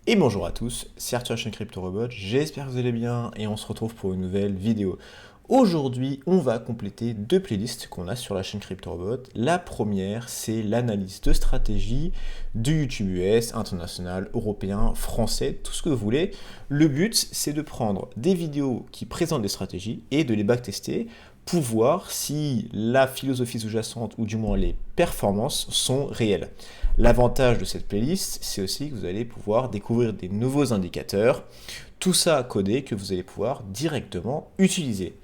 Et bonjour à tous, c'est Arthur chaîne CryptoRobot, j'espère que vous allez bien et on se retrouve pour une nouvelle vidéo. Aujourd'hui, on va compléter deux playlists qu'on a sur la chaîne CryptoRobot. La première, c'est l'analyse de stratégie du YouTube US, international, européen, français, tout ce que vous voulez. Le but, c'est de prendre des vidéos qui présentent des stratégies et de les backtester pour voir si la philosophie sous-jacente ou du moins les performances sont réelles. L'avantage de cette playlist, c'est aussi que vous allez pouvoir découvrir des nouveaux indicateurs, tout ça codé que vous allez pouvoir directement utiliser.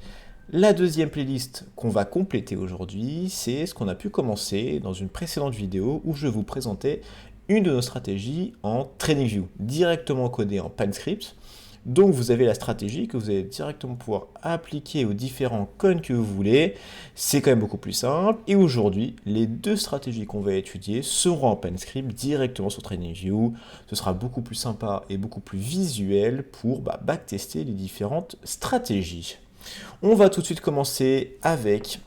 La deuxième playlist qu'on va compléter aujourd'hui, c'est ce qu'on a pu commencer dans une précédente vidéo où je vous présentais une de nos stratégies en TradingView, directement codée en PanScript. Donc vous avez la stratégie que vous allez directement pouvoir appliquer aux différents coins que vous voulez. C'est quand même beaucoup plus simple. Et aujourd'hui, les deux stratégies qu'on va étudier seront en PanScript directement sur TradingView. Ce sera beaucoup plus sympa et beaucoup plus visuel pour backtester les différentes stratégies. On va tout de suite commencer avec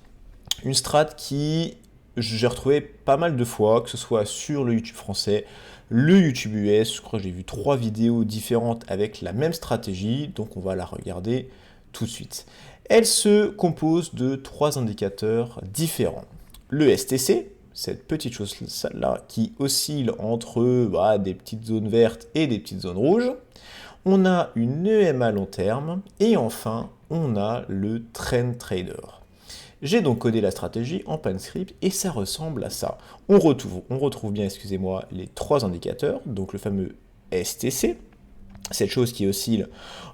une strat qui j'ai retrouvé pas mal de fois, que ce soit sur le YouTube français, le YouTube US, je crois que j'ai vu 3 vidéos différentes avec la même stratégie, donc on va la regarder tout de suite. Elle se compose de 3 indicateurs différents. Le STC, cette petite chose-là qui oscille entre des petites zones vertes et des petites zones rouges. On a une EMA long terme et enfin on a le Trend Trader. J'ai donc codé la stratégie en PanScript et ça ressemble à ça. On retrouve bien, excusez-moi, les 3 indicateurs, donc le fameux STC, cette chose qui oscille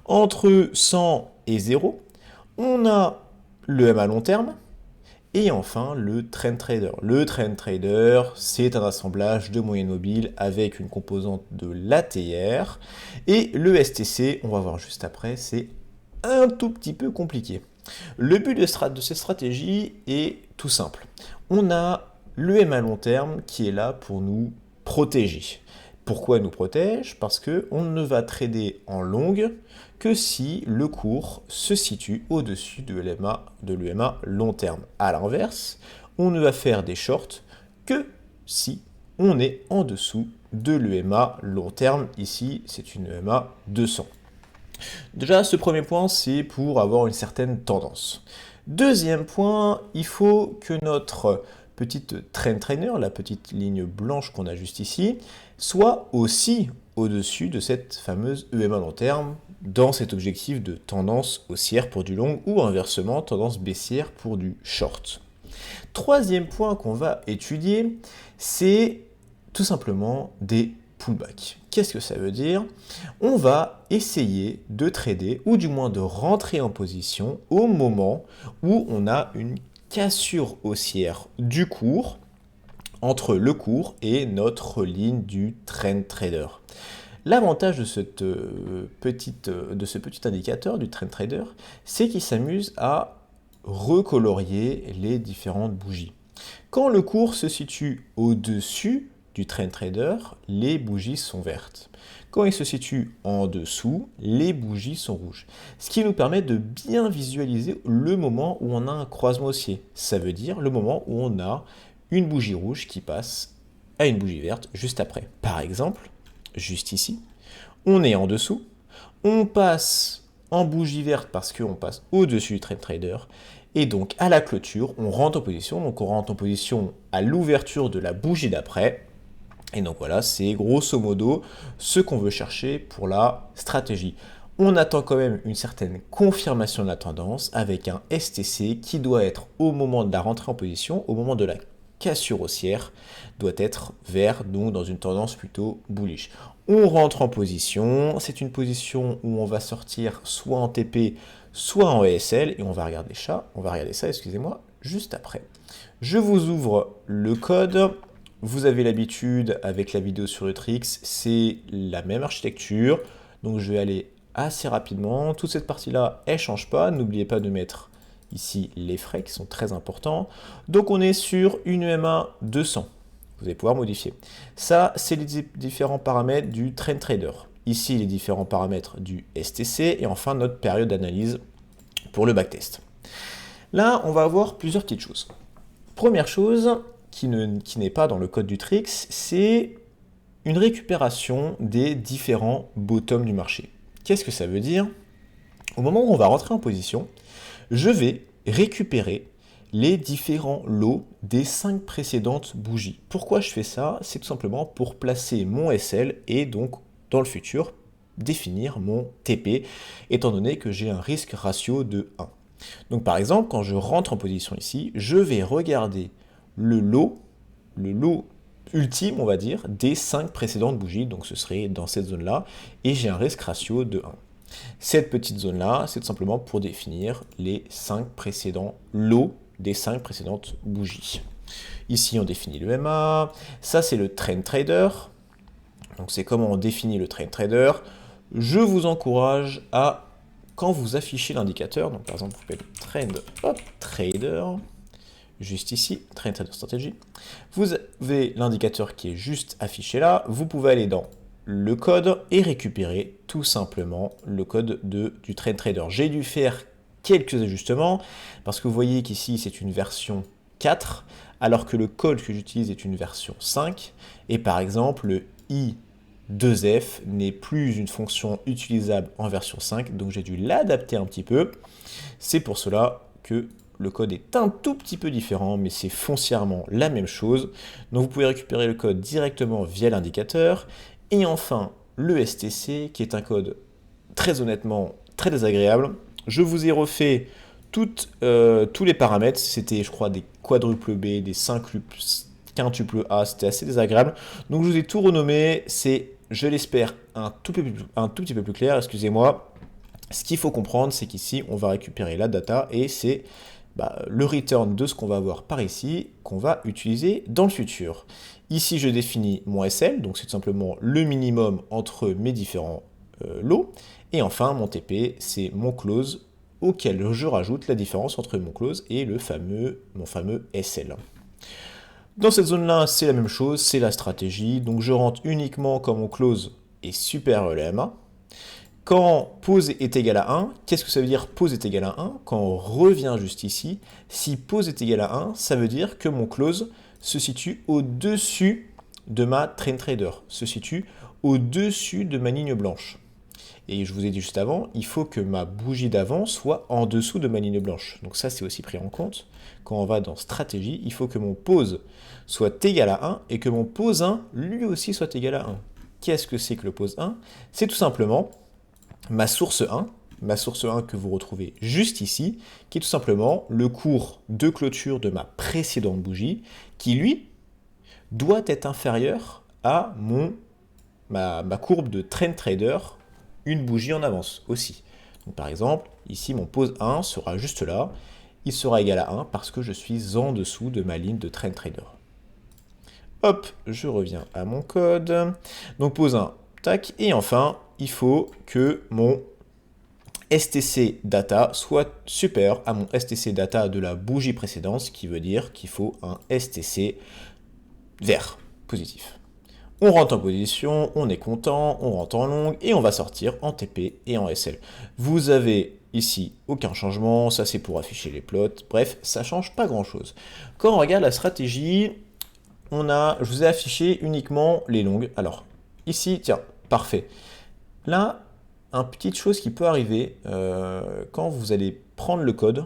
entre 100 et 0. On a le M à long terme et enfin le Trend Trader. Le Trend Trader, c'est un assemblage de moyennes mobiles avec une composante de l'ATR et le STC, on va voir juste après, c'est un tout petit peu compliqué. Le but de cette stratégie est tout simple. On a l'EM à long terme qui est là pour nous protéger. Pourquoi elle nous protège? Parce qu'on ne va trader en longue que si le cours se situe au-dessus de l'EMA long terme. A l'inverse, on ne va faire des shorts que si on est en dessous de l'EMA long terme. Ici, c'est une EMA 200. Déjà, ce premier point, c'est pour avoir une certaine tendance. Deuxième point, il faut que notre petite trend trainer, la petite ligne blanche qu'on a juste ici, soit aussi au-dessus de cette fameuse EMA long terme dans cet objectif de tendance haussière pour du long ou inversement tendance baissière pour du short. Troisième point qu'on va étudier, c'est tout simplement des pullbacks. Qu'est-ce que ça veut dire? On va essayer de trader, ou du moins de rentrer en position au moment où on a une cassure haussière du cours entre le cours et notre ligne du trend trader. L'avantage de ce petit indicateur du trend trader, c'est qu'il s'amuse à recolorier les différentes bougies. Quand le cours se situe au-dessus du trend trader, les bougies sont vertes. Quand il se situe en dessous, les bougies sont rouges. Ce qui nous permet de bien visualiser le moment où on a un croisement haussier. Ça veut dire le moment où on a une bougie rouge qui passe à une bougie verte juste après. Par exemple, juste ici, on est en dessous, on passe en bougie verte parce qu'on passe au-dessus du trend trader, et donc à la clôture, on rentre en position, donc on rentre en position à l'ouverture de la bougie d'après, et donc voilà, c'est grosso modo ce qu'on veut chercher pour la stratégie. On attend quand même une certaine confirmation de la tendance avec un STC qui doit être au moment de la rentrée en position, au moment de la cassure haussière, doit être vert, donc dans une tendance plutôt bullish. On rentre en position, c'est une position où on va sortir soit en TP, soit en ESL, et on va regarder ça, excusez-moi, juste après. Je vous ouvre le code. Vous avez l'habitude avec la vidéo sur Utrix, c'est la même architecture. Donc je vais aller assez rapidement. Toute cette partie-là, elle ne change pas. N'oubliez pas de mettre ici les frais qui sont très importants. Donc on est sur une EMA 200. Vous allez pouvoir modifier. Ça, c'est les différents paramètres du Trend Trader. Ici, les différents paramètres du STC. Et enfin, notre période d'analyse pour le backtest. Là, on va avoir plusieurs petites choses. Première chose, qui n'est pas dans le code du Trix, c'est une récupération des différents bottoms du marché. Qu'est-ce que ça veut dire? Au moment où on va rentrer en position, je vais récupérer les différents lots des 5 précédentes bougies. Pourquoi je fais ça? C'est tout simplement pour placer mon SL et donc dans le futur définir mon TP, étant donné que j'ai un risque ratio de 1. Donc par exemple, quand je rentre en position ici, je vais regarder le lot ultime, on va dire, des 5 précédentes bougies, donc ce serait dans cette zone-là, et j'ai un risque ratio de 1. Cette petite zone-là, c'est tout simplement pour définir les 5 précédents lots des 5 précédentes bougies. Ici, on définit le MA, ça c'est le Trend Trader, donc c'est comment on définit le Trend Trader. Je vous encourage à, quand vous affichez l'indicateur, donc par exemple vous faites Trend Trader, juste ici, Trend Trader Strategy, vous avez l'indicateur qui est juste affiché là, vous pouvez aller dans le code et récupérer tout simplement le code du Trend Trader. J'ai dû faire quelques ajustements parce que vous voyez qu'ici c'est une version 4 alors que le code que j'utilise est une version 5 et par exemple le I2F n'est plus une fonction utilisable en version 5 donc j'ai dû l'adapter un petit peu. C'est pour cela que le code est un tout petit peu différent, mais c'est foncièrement la même chose. Donc vous pouvez récupérer le code directement via l'indicateur. Et enfin, le STC, qui est un code très honnêtement très désagréable. Je vous ai refait tous les paramètres. C'était, je crois, des quadruples B, des quintuples A. C'était assez désagréable. Donc je vous ai tout renommé. C'est, je l'espère, un tout petit peu plus clair. Excusez-moi. Ce qu'il faut comprendre, c'est qu'ici, on va récupérer la data et c'est le return de ce qu'on va avoir par ici qu'on va utiliser dans le futur. Ici, je définis mon SL, donc c'est tout simplement le minimum entre mes différents lots. Et enfin, mon TP, c'est mon close auquel je rajoute la différence entre mon close et mon fameux SL. Dans cette zone-là, c'est la même chose, c'est la stratégie. Donc je rentre uniquement quand mon close est supérieur à MA. Quand pose est égal à 1, qu'est-ce que ça veut dire pose est égal à 1? Quand on revient juste ici, si pose est égal à 1, ça veut dire que mon close se situe au-dessus de ma Trend Trader, se situe au-dessus de ma ligne blanche. Et je vous ai dit juste avant, il faut que ma bougie d'avant soit en dessous de ma ligne blanche. Donc ça, c'est aussi pris en compte. Quand on va dans stratégie, il faut que mon pose soit égal à 1 et que mon pose 1, lui aussi, soit égal à 1. Qu'est-ce que c'est que le pose 1? C'est tout simplement ma source 1 que vous retrouvez juste ici, qui est tout simplement le cours de clôture de ma précédente bougie, qui lui doit être inférieur à ma courbe de Trend Trader, une bougie en avance aussi. Donc par exemple, ici mon pose 1 sera juste là, il sera égal à 1 parce que je suis en dessous de ma ligne de Trend Trader. Hop, je reviens à mon code. Donc pose 1, tac, et enfin, il faut que mon STC data soit supérieur à mon STC data de la bougie précédente, ce qui veut dire qu'il faut un STC vert, positif. On rentre en position, on est content, on rentre en longue et on va sortir en TP et en SL. Vous avez ici aucun changement, ça c'est pour afficher les plots, bref, ça change pas grand chose. Quand on regarde la stratégie, je vous ai affiché uniquement les longues. Alors, ici, tiens, parfait. Là, une petite chose qui peut arriver, quand vous allez prendre le code,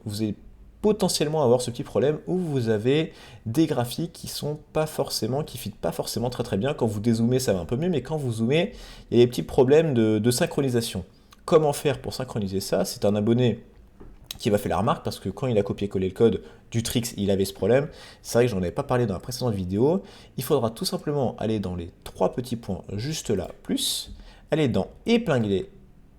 vous allez potentiellement avoir ce petit problème où vous avez des graphiques qui ne fit pas forcément très très bien. Quand vous dézoomez, ça va un peu mieux, mais quand vous zoomez, il y a des petits problèmes de synchronisation. Comment faire pour synchroniser ça? C'est un abonné qui m'a fait la remarque parce que quand il a copié-collé le code du Trix, il avait ce problème. C'est vrai que j'en avais pas parlé dans la précédente vidéo. Il faudra tout simplement aller dans les 3 petits points juste là, plus, aller dans épingler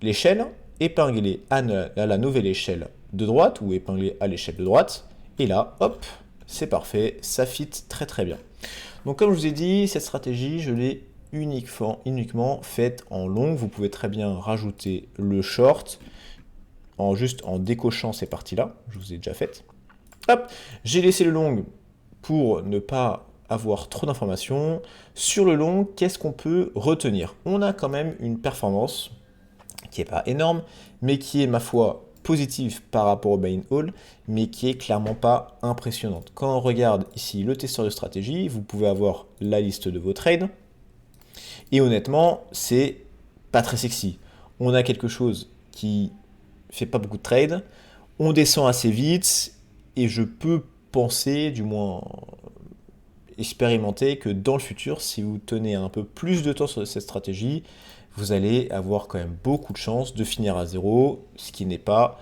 l'échelle, épingler à la nouvelle échelle de droite ou épingler à l'échelle de droite. Et là, hop, c'est parfait, ça fit très très bien. Donc comme je vous ai dit, cette stratégie, je l'ai uniquement faite en longue. Vous pouvez très bien rajouter le short juste en décochant ces parties-là, je vous ai déjà fait. Hop, j'ai laissé le long pour ne pas avoir trop d'informations. Sur le long, qu'est-ce qu'on peut retenir? On a quand même une performance qui n'est pas énorme, mais qui est, ma foi, positive par rapport au buy and hold, mais qui est clairement pas impressionnante. Quand on regarde ici le testeur de stratégie, vous pouvez avoir la liste de vos trades. Et honnêtement, c'est pas très sexy. On a quelque chose qui fait pas beaucoup de trade, on descend assez vite, et je peux penser, du moins expérimenter, que dans le futur, si vous tenez un peu plus de temps sur cette stratégie, vous allez avoir quand même beaucoup de chances de finir à zéro, ce qui n'est pas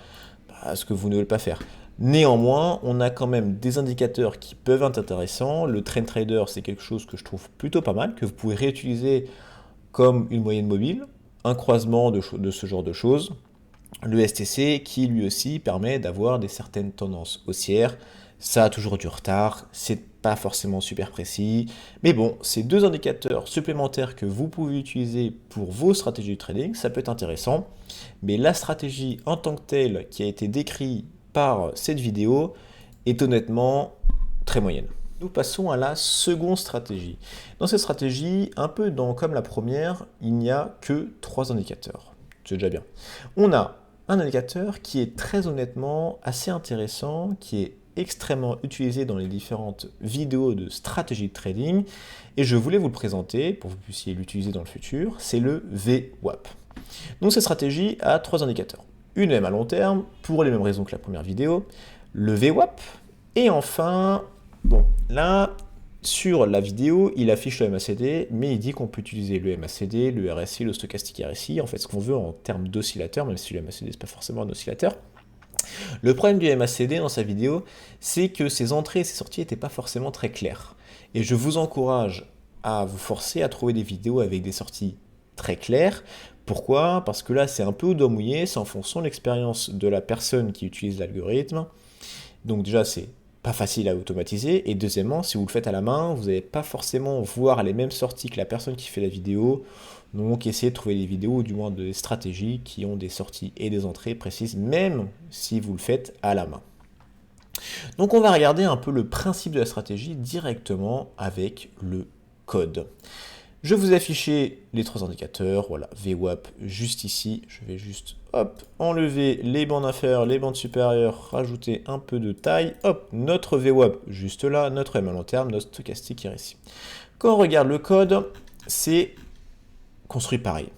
ce que vous ne voulez pas faire. Néanmoins, on a quand même des indicateurs qui peuvent être intéressants. Le Trend Trader, c'est quelque chose que je trouve plutôt pas mal, que vous pouvez réutiliser comme une moyenne mobile, un croisement de ce genre de choses. Le STC qui lui aussi permet d'avoir des certaines tendances haussières. Ça a toujours du retard, c'est pas forcément super précis, mais bon, c'est deux indicateurs supplémentaires que vous pouvez utiliser pour vos stratégies de trading, ça peut être intéressant, mais la stratégie en tant que telle qui a été décrite par cette vidéo est honnêtement très moyenne. Nous passons à la seconde stratégie. Dans cette stratégie, un peu comme la première, il n'y a que 3 indicateurs. C'est déjà bien. On a un indicateur qui est très honnêtement assez intéressant, qui est extrêmement utilisé dans les différentes vidéos de stratégie de trading, et je voulais vous le présenter pour que vous puissiez l'utiliser dans le futur, c'est le VWAP. Donc cette stratégie a 3 indicateurs. Une même à long terme, pour les mêmes raisons que la première vidéo, le VWAP, et enfin, bon, là, sur la vidéo, il affiche le MACD, mais il dit qu'on peut utiliser le MACD, le RSI, le stochastique RSI, en fait ce qu'on veut en termes d'oscillateur, même si le MACD c'est pas forcément un oscillateur. Le problème du MACD dans sa vidéo, c'est que ses entrées et ses sorties n'étaient pas forcément très claires. Et je vous encourage à vous forcer à trouver des vidéos avec des sorties très claires. Pourquoi? Parce que là, c'est un peu au doigt mouillé, c'est en fonction de l'expérience de la personne qui utilise l'algorithme. Donc déjà, c'est pas facile à automatiser. Et deuxièmement, si vous le faites à la main, vous n'allez pas forcément voir les mêmes sorties que la personne qui fait la vidéo. Donc essayez de trouver des vidéos, ou du moins des stratégies qui ont des sorties et des entrées précises, même si vous le faites à la main. Donc on va regarder un peu le principe de la stratégie directement avec le code. Je vous ai affiché les 3 indicateurs, voilà, VWAP juste ici. Je vais juste, hop, enlever les bandes inférieures, les bandes supérieures, rajouter un peu de taille. Hop, notre VWAP juste là, notre M à long terme, notre stochastique est ici. Quand on regarde le code, c'est construit pareil.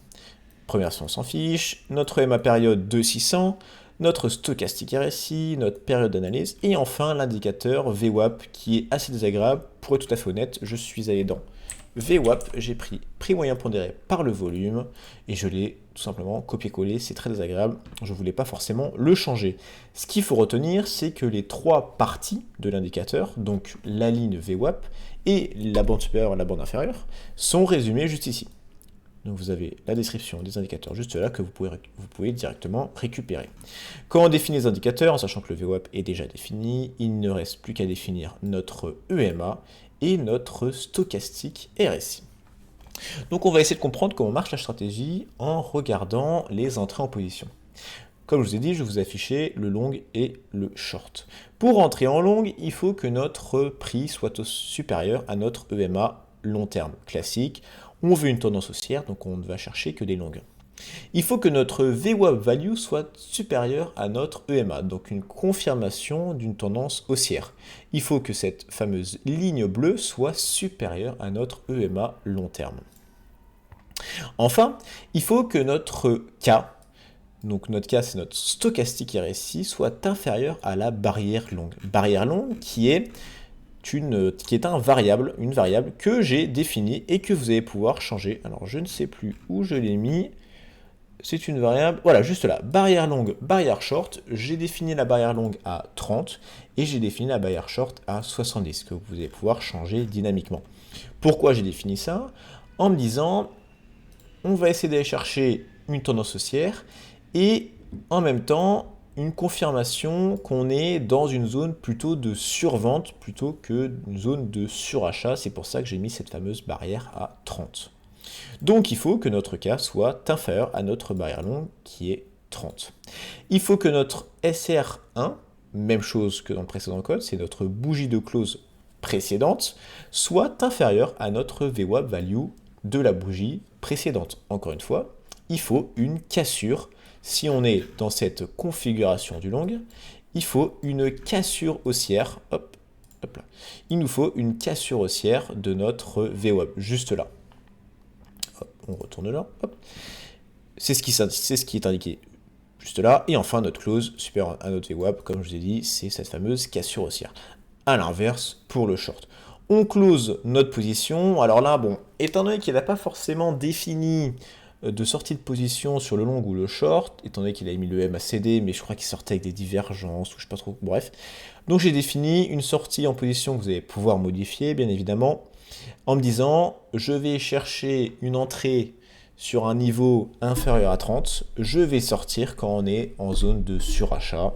Première si on s'en fiche, notre MA période 2600, notre stochastique RSI, notre période d'analyse, et enfin l'indicateur VWAP qui est assez désagréable. Pour être tout à fait honnête, je suis allé dans VWAP, j'ai pris prix moyen pondéré par le volume, et je l'ai tout simplement copié-collé, c'est très désagréable, je ne voulais pas forcément le changer. Ce qu'il faut retenir, c'est que les 3 parties de l'indicateur, donc la ligne VWAP et la bande supérieure et la bande inférieure, sont résumées juste ici. Donc vous avez la description des indicateurs juste là que vous pouvez directement récupérer. Quand on définit les indicateurs, en sachant que le VWAP est déjà défini, il ne reste plus qu'à définir notre EMA et notre stochastique RSI. Donc on va essayer de comprendre comment marche la stratégie en regardant les entrées en position. Comme je vous ai dit, je vous ai affiché le long et le short. Pour entrer en long, il faut que notre prix soit supérieur à notre EMA long terme classique. On veut une tendance haussière, donc on ne va chercher que des longues. Il faut que notre VWAP value soit supérieure à notre EMA, donc une confirmation d'une tendance haussière. Il faut que cette fameuse ligne bleue soit supérieure à notre EMA long terme. Enfin, il faut que notre K, donc notre K c'est notre stochastique RSI, soit inférieur à la barrière longue. Barrière longue qui est une variable que j'ai définie et que vous allez pouvoir changer. Alors je ne sais plus où je l'ai mis. C'est une variable, voilà, juste là, barrière longue, barrière short. J'ai défini la barrière longue à 30 et j'ai défini la barrière short à 70, que vous allez pouvoir changer dynamiquement. Pourquoi j'ai défini ça? En me disant, on va essayer d'aller chercher une tendance haussière et en même temps, une confirmation qu'on est dans une zone plutôt de survente plutôt que une zone de surachat. C'est pour ça que j'ai mis cette fameuse barrière à 30. Donc il faut que notre K soit inférieur à notre barrière longue qui est 30. Il faut que notre SR1, même chose que dans le précédent code, c'est notre bougie de close précédente, soit inférieur à notre VWAP value de la bougie précédente. Encore une fois, il faut une cassure. Si on est dans cette configuration du long, il faut une cassure haussière. Hop, hop là. Il nous faut une cassure haussière de notre VWAP, juste là. on retourne là, hop. C'est ce qui est indiqué juste là. Et enfin, notre close supérieur à notre VWAP, comme je vous ai dit, c'est cette fameuse cassure haussière. À l'inverse, pour le short. On close notre position. Alors là, bon, étant donné qu'il n'a pas forcément défini de sortie de position sur le long ou le short, étant donné qu'il a mis le MACD, mais je crois qu'il sortait avec des divergences, ou je sais pas trop, bref. Donc j'ai défini une sortie en position que vous allez pouvoir modifier, bien évidemment, en me disant, je vais chercher une entrée sur un niveau inférieur à 30, je vais sortir quand on est en zone de surachat,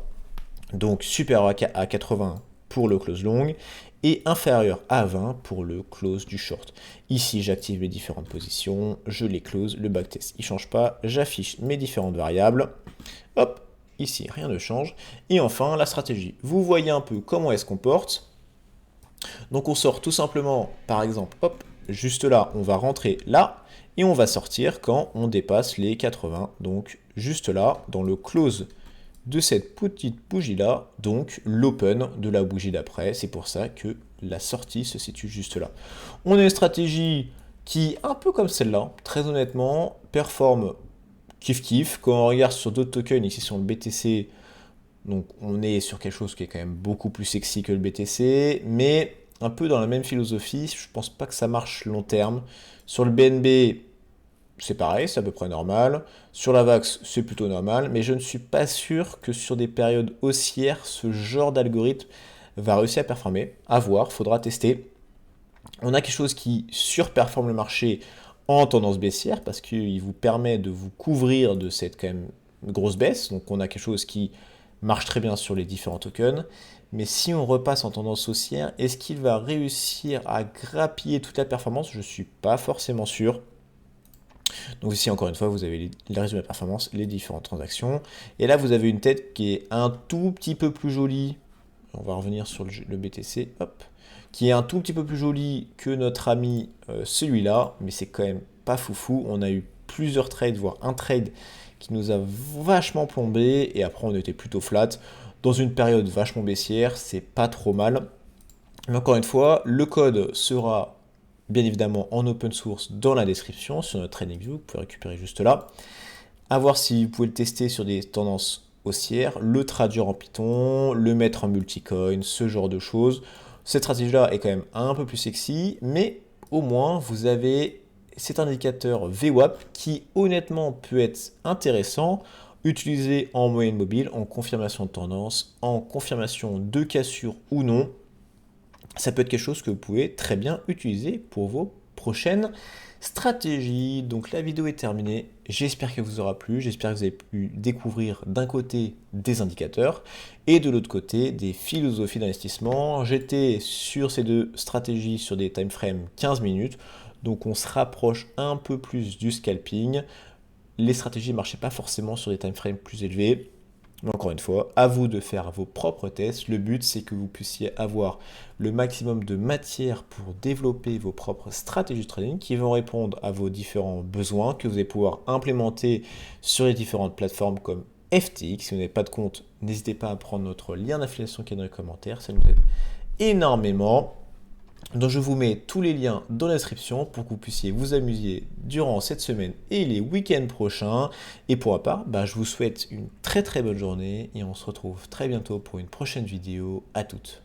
donc supérieur à 80 pour le close long, et inférieur à 20 pour le close du short. Ici, j'active mes différentes positions, je les close, le backtest, il ne change pas, j'affiche mes différentes variables, hop, ici, rien ne change, et enfin, la stratégie. Vous voyez un peu comment elle se comporte. Donc on sort tout simplement, par exemple, hop, juste là, on va rentrer là, et on va sortir quand on dépasse les 80, donc juste là, dans le close de cette petite bougie-là, donc l'open de la bougie d'après. C'est pour ça que la sortie se situe juste là. On a une stratégie qui, un peu comme celle-là, très honnêtement, performe kiff-kiff. Quand on regarde sur d'autres tokens, ici sur le BTC, donc on est sur quelque chose qui est quand même beaucoup plus sexy que le BTC, mais un peu dans la même philosophie. Je pense pas que ça marche long terme. Sur le BNB, c'est pareil, c'est à peu près normal. Sur la VAX, c'est plutôt normal, mais je ne suis pas sûr que sur des périodes haussières, ce genre d'algorithme va réussir à performer. À voir, faudra tester. On a quelque chose qui surperforme le marché en tendance baissière, parce qu'il vous permet de vous couvrir de cette quand même grosse baisse. Donc on a quelque chose qui marche très bien sur les différents tokens. Mais si on repasse en tendance haussière, est-ce qu'il va réussir à grappiller toute la performance? Je ne suis pas forcément sûr. Donc ici, encore une fois, vous avez le résumé de la performance, les différentes transactions. Et là, vous avez une tête qui est un tout petit peu plus jolie. On va revenir sur le BTC, hop. Qui est un tout petit peu plus jolie que notre ami celui-là, mais c'est quand même pas foufou. On a eu plusieurs trades, voire un trade qui nous a vachement plombé, et après on était plutôt flat. Dans une période vachement baissière, c'est pas trop mal. Mais encore une fois, le code sera bien évidemment en open source dans la description sur notre TradingView, vous pouvez récupérer juste là. À voir si vous pouvez le tester sur des tendances haussières, le traduire en Python, le mettre en multicoin, ce genre de choses. Cette stratégie-là est quand même un peu plus sexy, mais au moins vous avez cet indicateur VWAP qui honnêtement peut être intéressant, utilisé en moyenne mobile, en confirmation de tendance, en confirmation de cassure ou non. Ça peut être quelque chose que vous pouvez très bien utiliser pour vos prochaines stratégies. Donc la vidéo est terminée, j'espère qu'elle vous aura plu, j'espère que vous avez pu découvrir d'un côté des indicateurs et de l'autre côté des philosophies d'investissement. J'étais sur ces deux stratégies sur des time frames 15 minutes, donc on se rapproche un peu plus du scalping. Les stratégies ne marchaient pas forcément sur des time frames plus élevés. Mais encore une fois, à vous de faire vos propres tests. Le but, c'est que vous puissiez avoir le maximum de matière pour développer vos propres stratégies de trading qui vont répondre à vos différents besoins, que vous allez pouvoir implémenter sur les différentes plateformes comme FTX. Si vous n'avez pas de compte, n'hésitez pas à prendre notre lien d'affiliation qui est dans les commentaires, ça nous aide énormément. Donc je vous mets tous les liens dans la description pour que vous puissiez vous amuser durant cette semaine et les week-ends prochains. Et pour ma part, je vous souhaite une très très bonne journée et on se retrouve très bientôt pour une prochaine vidéo. À toutes.